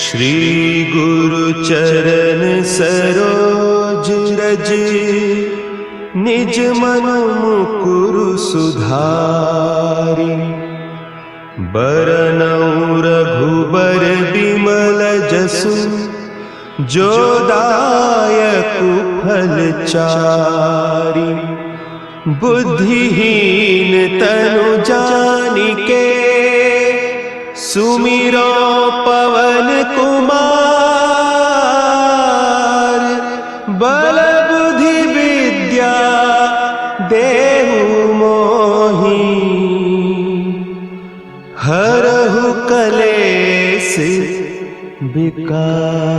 श्री गुरु चरण सरोज रज, निज मन मुकुरु सुधारि। बरनउँ रघुबर बिमल जसु, जो दायकु फल चारि। बुद्धिहीन तनु जानिके, सुमिरो पवन कुमार। बल बुद्धि विद्या देहु मोहि, हरहु कलेस विकार।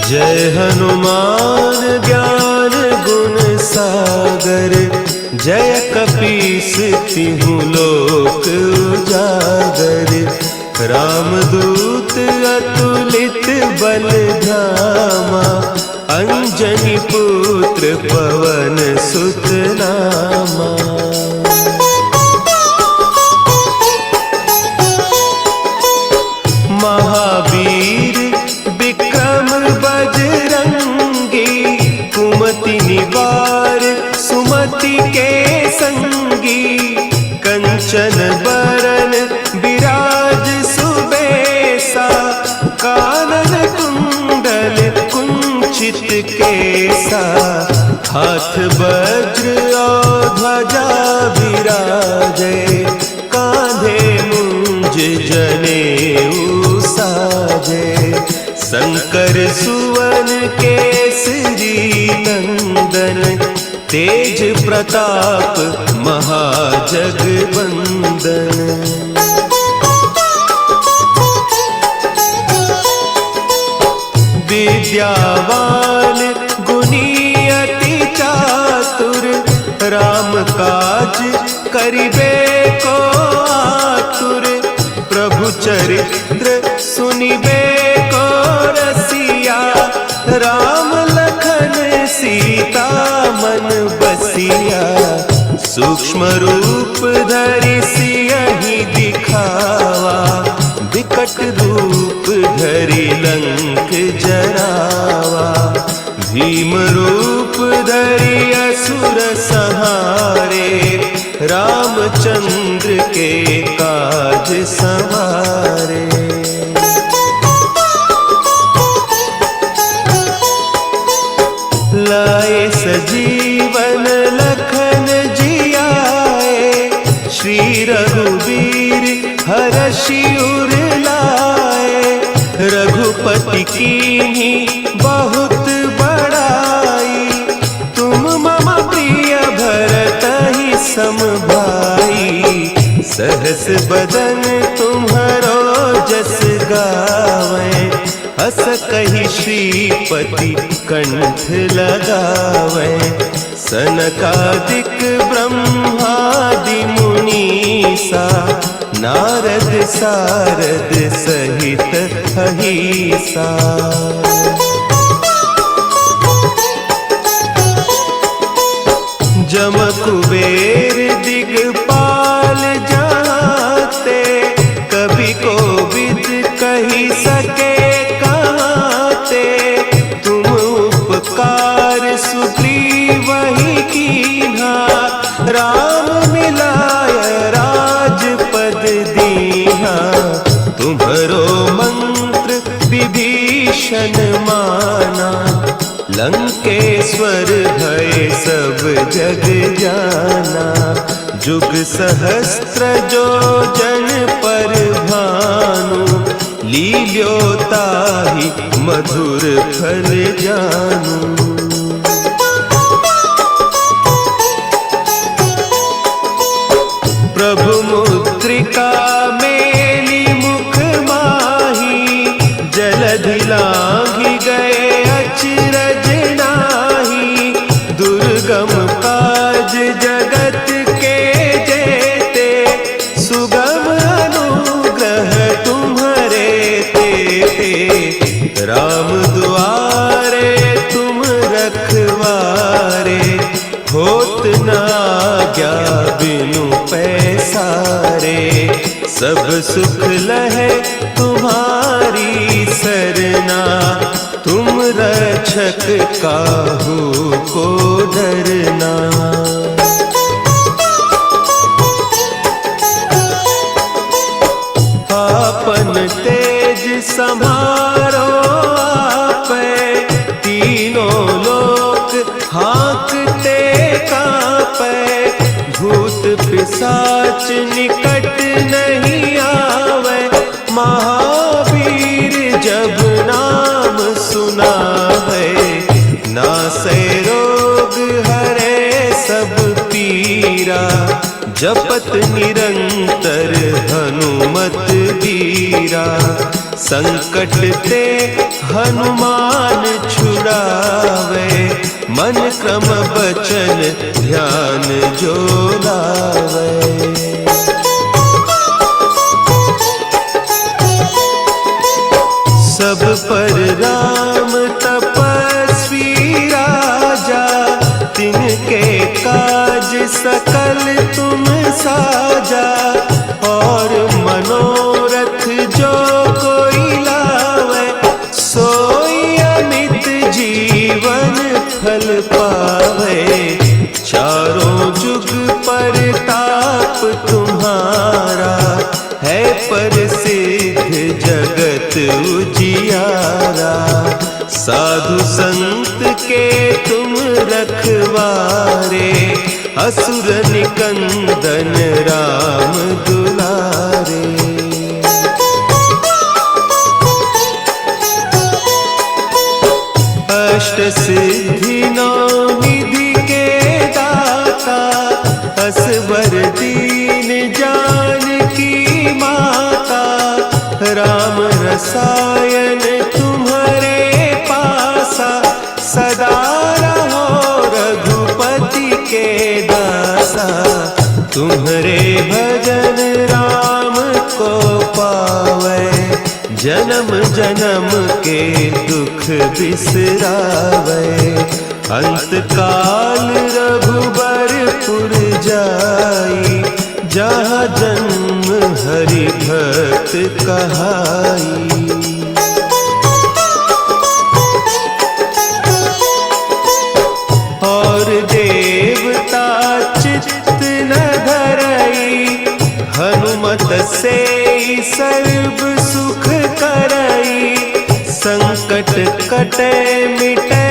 जय हनुमान ज्ञान गुण सागर, जय कपीस तिहुँ लोक उजागर। रामदूत अतुलित बल धामा, अंजनी पुत्र पवन सुत नामा। महावीर विक्रम बजरंगी, कुमति निवार सुमति के संगी। कंचन बरन विराज सुबेसा, कानन कुंडल कुंचित केसा। हाथ वज्र और ध्वजा विराजे, कांधे मुंज जनेऊ साजे। शंकर सुवन केसरी नंदन, तेज प्रताप महाजगवंदन। विद्यावान गुणी अति चातुर, राम काज करिबे को आतुर। प्रभु चरित्र सुनिबे को रसिया, राम लखन सीता मन बसिया। सूक्ष्म रूप धरि सियहि दिखावा, विकट रूप धरि लंक जरावा। भीम रूप धरि असुर संहारे, रामचंद्र के काज संवारे। लाए सजीवन लखन जियाए, श्री रघुवीर हरषि उर लाए। रघुपति कीन्ही बहुत बड़ाई, तुम मम प्रिय भरतहि सम भाई। सहस बदन तुम्हरो जस गावें, हस कहि श्रीपति कंठ लगावें। सनकादिक ब्रह्मादि मुनीसा, नारद सारद सहित अहीसा। जम कुबेर दिगपाल जाते, कभी कोविद कही सके कहते। तुम उपकार सुग्रीवहि कीन्हा, राम मिलाय राजपद दीन्हा। तुम्हरो मंत्र विभीषण माना, लंकेश्वर भय सब जग जाना। जुग सहस्त्र जो जन पर भानु, लील्योताहि मधुर फल जानू। प्रभु मुद्रिका मेली मुख माही, जलधि लांघि गए अचरज नाही। दुर्गम काज जगत के जेते, सुगम अनुग्रह तुम्हरे तेते। राम दुआरे तुम रखवारे, होत न आज्ञा सब सुख लहे तुम्हारी सरना, तुम रक्षक काहू को डरना। आपन तेज संभारो आपे, तीनों लोक हाँकते कांपे। भूत पिशाच निकट नहीं आवे, महावीर जब नाम सुनावे। नासै रोग हरे सब पीरा, जपत निरंतर हनुमत बीरा। संकट ते हनुमान छुड़ावे, मन क्रम बचन ध्यान जो लावे। सब पर राम तपस्वी राजा, तिनके काज सकल तुम साजा। और मनोरथ जो कोई लावे, सोई अमित जीवन फल पावे। चारों जुग परताप तुम्हारा, है प्रसिद्ध जगत उजियारा। साधु संत के तुम रखवारे, असुर निकंदन राम दुलारे। अष्ट सिद्धि नौ निधि के दाता, असवर दीन जानकी माता। राम रसायन तुम्हारे पासा, सदा रहो रघुपति के दासा। तुम्हारे भजन राम को पावे, जन्म जन्म के दुख बिसरावे। अंत काल रघुबरपुर जाई, जहाँ जन्म हरि भक्त कहाई। और देवता चित्त न धरई, हनुमत से सर्व सुख करई। संकट कटे मिटे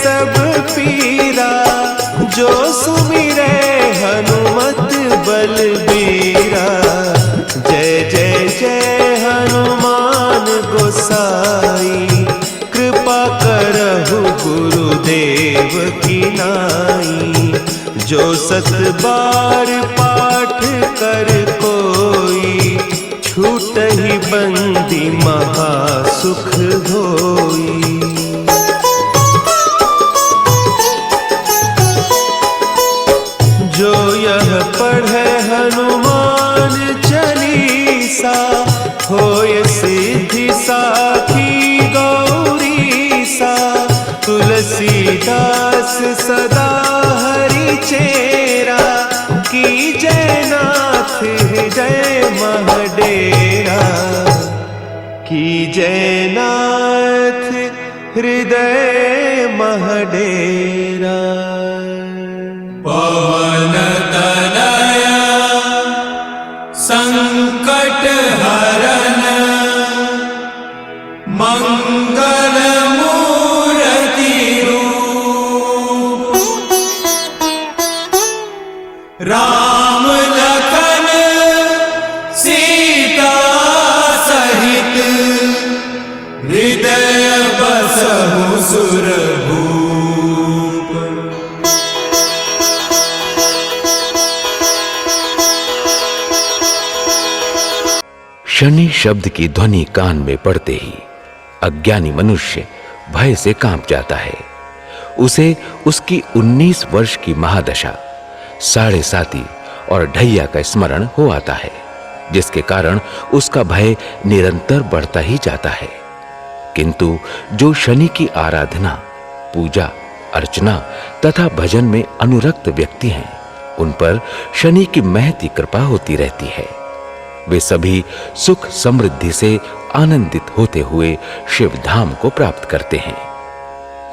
सब पीरा, जो सुमिरे हनुमत बलबीरा। जय जय जय हनुमान गोसाई, कृपा करहु गुरुदेव की नाई। जो सत बार पाठ कर कोई, छूटहि बंदी महासुख होई। जो यह पढ़े हनुमान चालीसा, होय सिद्धि साखी गौरीसा। तुलसीदास सदा हरि चेरा, की जय नाथ हृदय महडेरा। की जय नाथ हृदय महडेरा। पवन तनया संकट हरन, मंगल मूर्ति रूप। राम लखन सीता सहित, हृदय बसहु सुरभूप। शनि शब्द की ध्वनि कान में पड़ते ही अज्ञानी मनुष्य भय से कांप जाता है। उसे उसकी 19 वर्ष की महादशा, साढ़े साती और ढैया का स्मरण हो आता है, जिसके कारण उसका भय निरंतर बढ़ता ही जाता है। किंतु जो शनि की आराधना, पूजा, अर्चना तथा भजन में अनुरक्त व्यक्ति हैं, उन पर शनि की महती कृपा होती रहती है। वे सभी सुख समृद्धि से आनंदित होते हुए शिव धाम को प्राप्त करते हैं।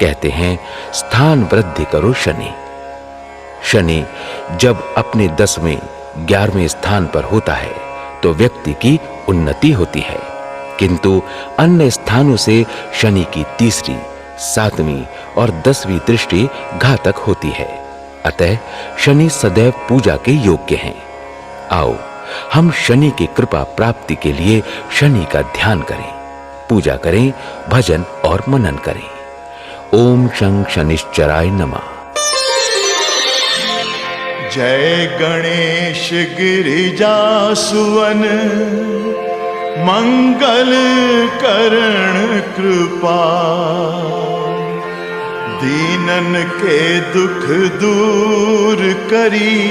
कहते हैं, स्थान वृद्धि करो शनि। शनि जब अपने 10वें 11वें स्थान पर होता है तो व्यक्ति की उन्नति होती है, किंतु अन्य स्थानों से शनि की 3री, 7वीं और 10वीं दृष्टि घातक होती है। अतः शनि सदैव पूजा के योग्य हैं। आओ हम शनि की कृपा प्राप्ति के लिए शनि का ध्यान करें, पूजा करें, भजन और मनन करें। ओम शं शनिश्चराय नमः। जय गणेश गिरिजासुवन मंगल करण कृपा, दीनन के दुख दूर करी,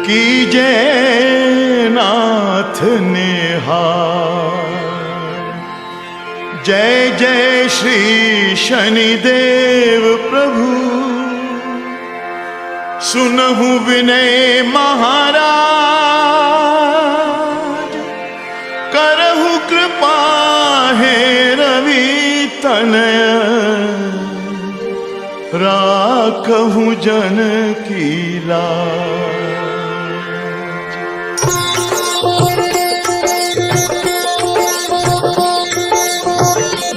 कीजय नाथ निहार। जय जय श्री शनिदेव प्रभु, सुनहु विनय महाराज, करहु कृपा हे रवि तनय, राखहु जन की लाज।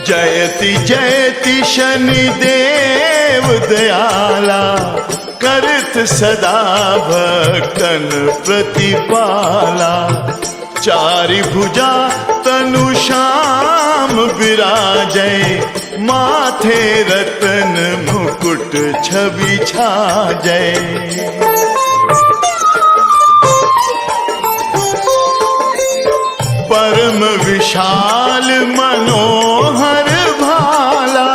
जयति जयति शनिदेव दयाला, करत सदा भक्तन प्रतिपाला। चारि भुजा तनु श्याम विराजय, माथे रतन मुकुट छवि छाजय। परम विशाल मनोहर भाला,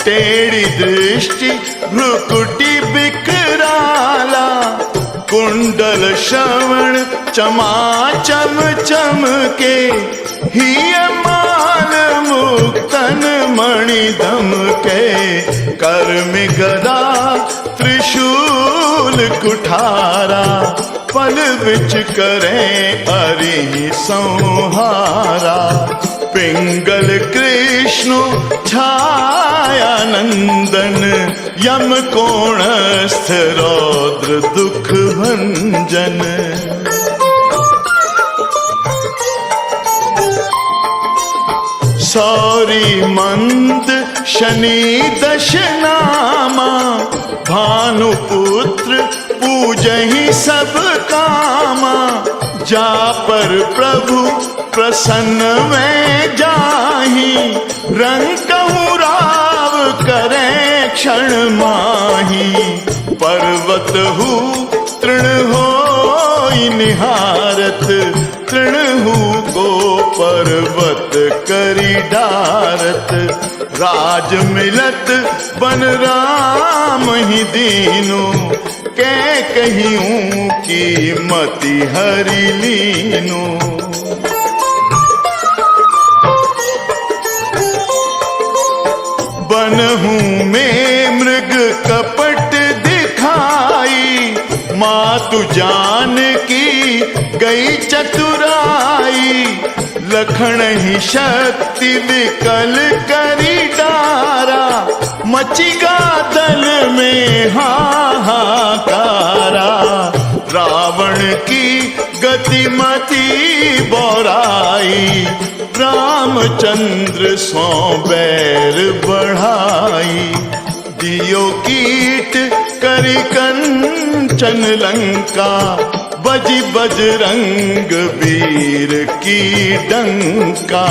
टेढ़ी दृष्टि भ्रुकुटी बिकराला। कुंडल श्रवण चमाचम चमके, हिय माल मुक्तन मणि दमके। कर में गदा त्रिशूल कुठारा, पल बिच करें अरि संहारा। पिंगल कृष्ण छाया नंदन, यम कोणस्थ रौद्र दुख भंजन। सौरी मंद शनि दश नामा, भानुपुत्र पूजहि सब कामा। जा पर प्रभु प्रसन्न में जाहि, रंकहु राव करें क्षण माही। पर्वत हु तृण होई निहारत, तृण हु को पर्वत करी डारत। राज मिलत बन राम ही दीनो, कै कहियूं की मति हरि लीनो। बनहूं में मृग कपट दिखाई, मातु जान की गई चतुराई। लखन ही शक्ति विकल करी डारा, मचिगा दल में हाहाकारा। रावण की गतिमति बौराई, रामचंद्र सो बैर बढ़ाई। दियो कीट करी कंचन लंका, बजी बजरंग वीर की डंका।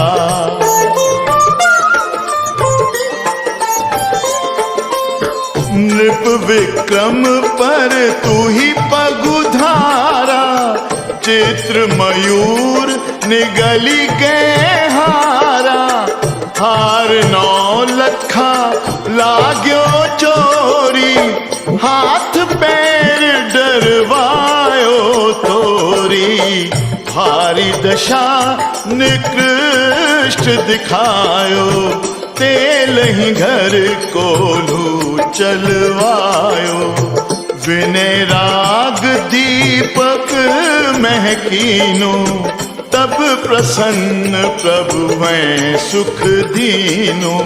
नृप विक्रम पर तू ही पगुधारा, चित्र मयूर निगली गए हारा। हार 9 लखा लाग्यो चोरी, हाथ पैर डरवायो तोरी। भारी दशा निकृष्ट दिखायो, तेल ही घर कोलू चलवायो। विनय राग दीपक महकीनो, तब प्रसन्न प्रभु हैं सुख दीनो।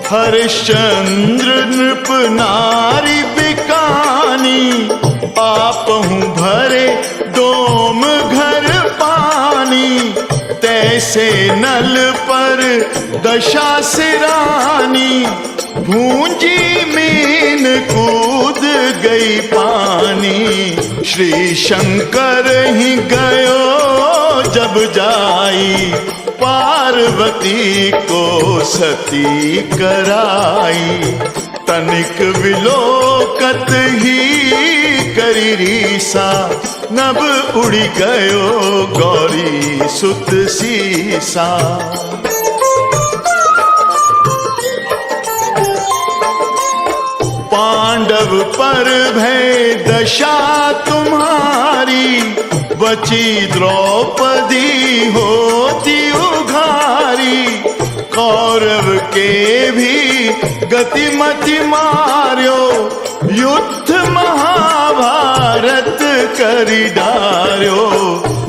हरिश्चंद्र नृप नारी बिकानी, आपहु भरे डोम घर पानी। तैसे नल पर दशा सिरानी, भूंजी मीन कूद गई पानी। श्री शंकर ही गयो जब जाई, पार्वती को सती कराई। तनिक विलोकत ही करी रीसा, नभ उड़ी गयो गौरी सुत सीसा। पांडव पर भय दशा तुम्हारी, बची द्रौपदी होती उघारी। कौरव के भी गतिमति मार्यो, युद्ध महाभारत करि डार्यो।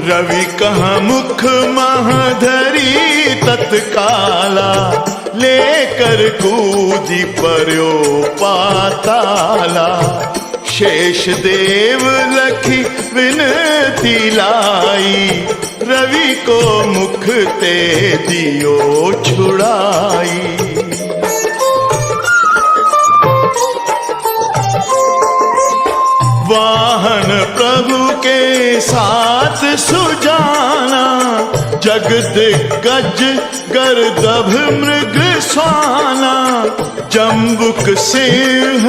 रवि कह मुख महधरी तत्काला, लेकर कूदी पर्यो पाताला। शेष देव लखी विनती लाई, रवि को मुख ते दियो छुड़ाई। वाहन प्रभु के साथ सुजाना, जग दिग्गज गर्दभ मृग स्वाना। जम्बुक सिंह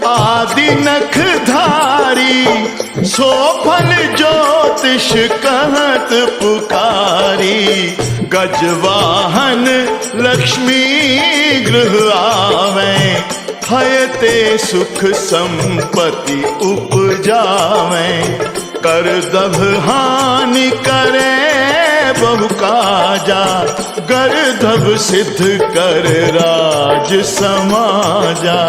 आदि नख धारी, सोफन ज्योतिष कहत पुकारी। गजवाहन लक्ष्मी गृह आवे, हयते सुख संपत्ति उपजावे। करदभ हानि करे बहु काजा, गर्दभ सिद्ध कर राज समाजा।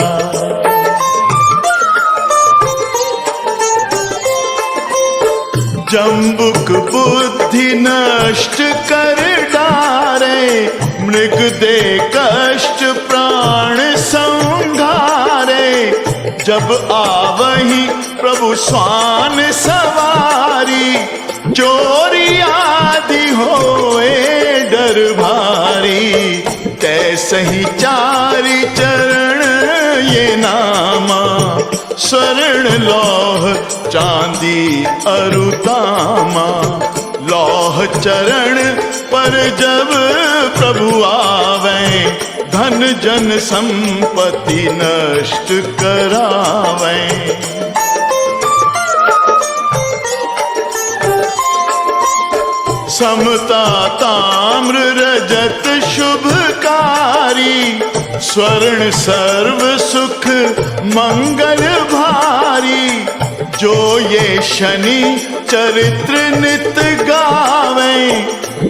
जम्बुक बुद्धि नष्ट कर डारे, मृग दे कष्ट प्राण संघारे। जब आवही प्रभु स्वान सवारी, चोरी आदि होए डर भारी। तैसे ही चारि चरण ये नामा, स्वर्ण लौह चांदी अरुतामा। लौह चरण पर जब प्रभु आवे, धन जन संपत्ति नष्ट करावे। समता ताम्र रजत शुभकारी, स्वर्ण सर्व सुख मंगल भारी। जो ये शनि चरित्र नित गावे,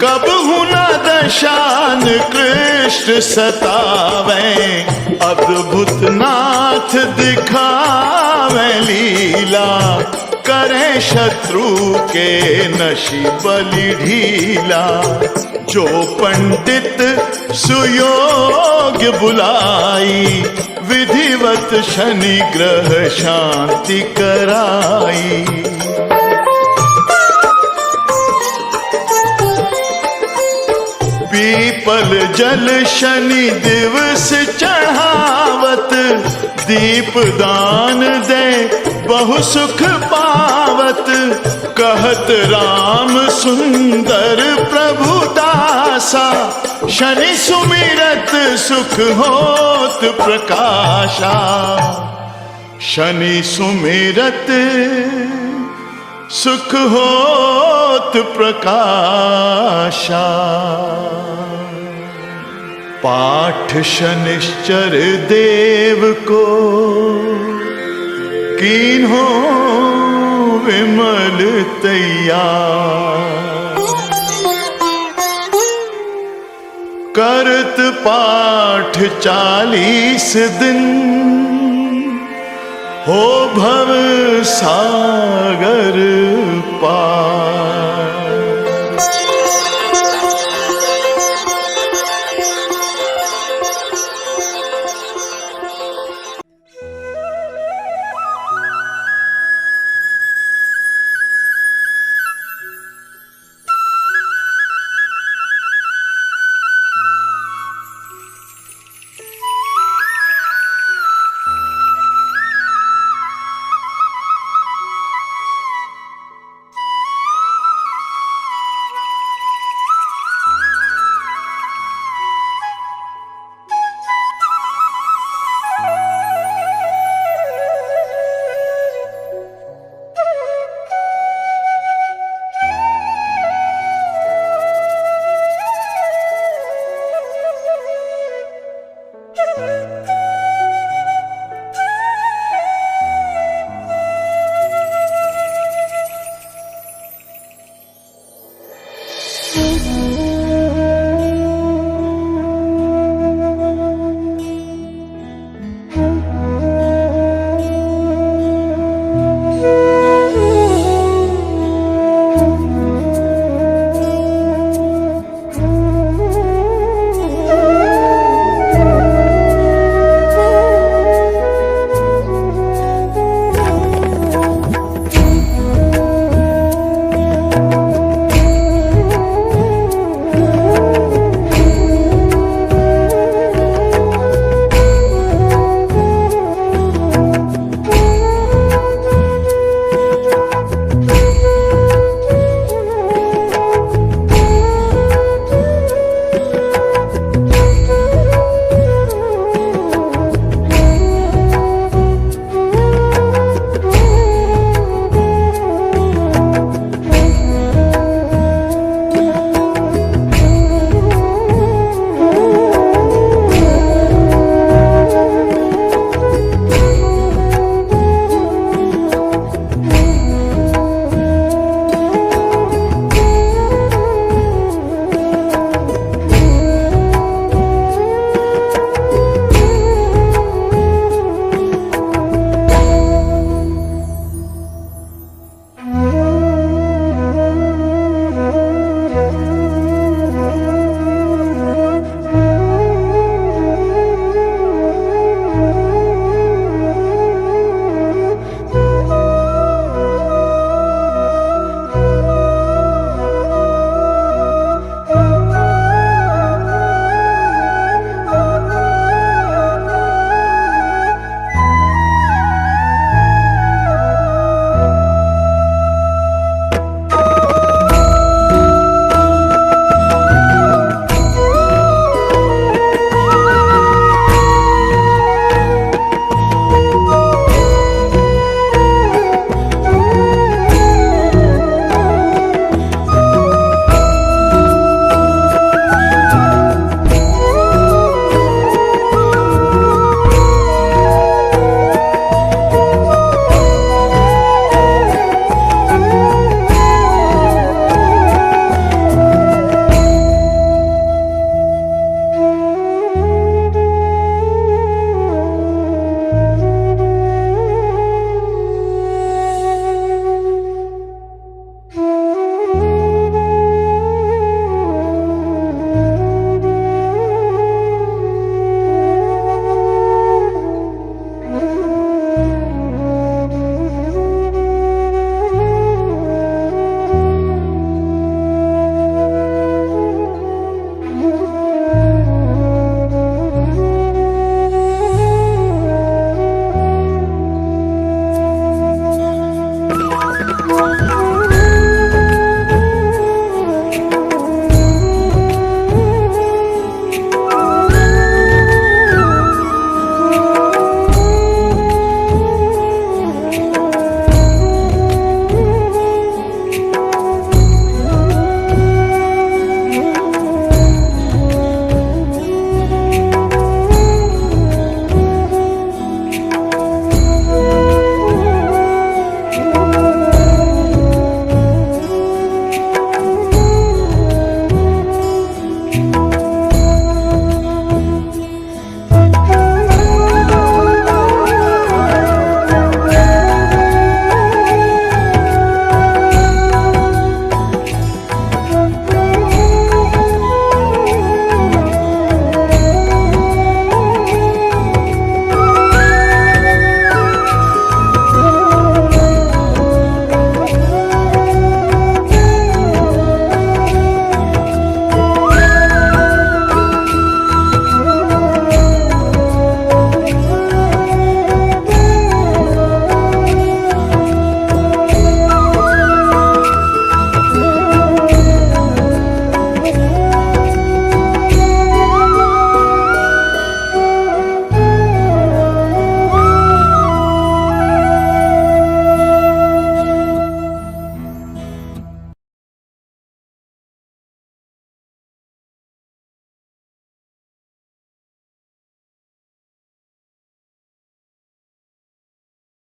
कब हुना दशान कृष्ण सतावे। अद्भुत नाथ दिखावे लीला, करे शत्रु के नशी बलि ढीला। जो पंडित सुयोग्य बुलाई, विधिवत शनि ग्रह शांति कराई। पीपल जल शनि दिवस चढ़ावत, दीप दान दे बहु सुख पावत। कहत राम सुंदर प्रभु दासा, शनि सुमिरत सुख होत प्रकाशा। शनि सुमिरत सुख होत प्रकाशा। पाठ शनिश्चर देव को, कीन्हो विमल तैयार। करत पाठ 40 दिन, हो भव सागर पार।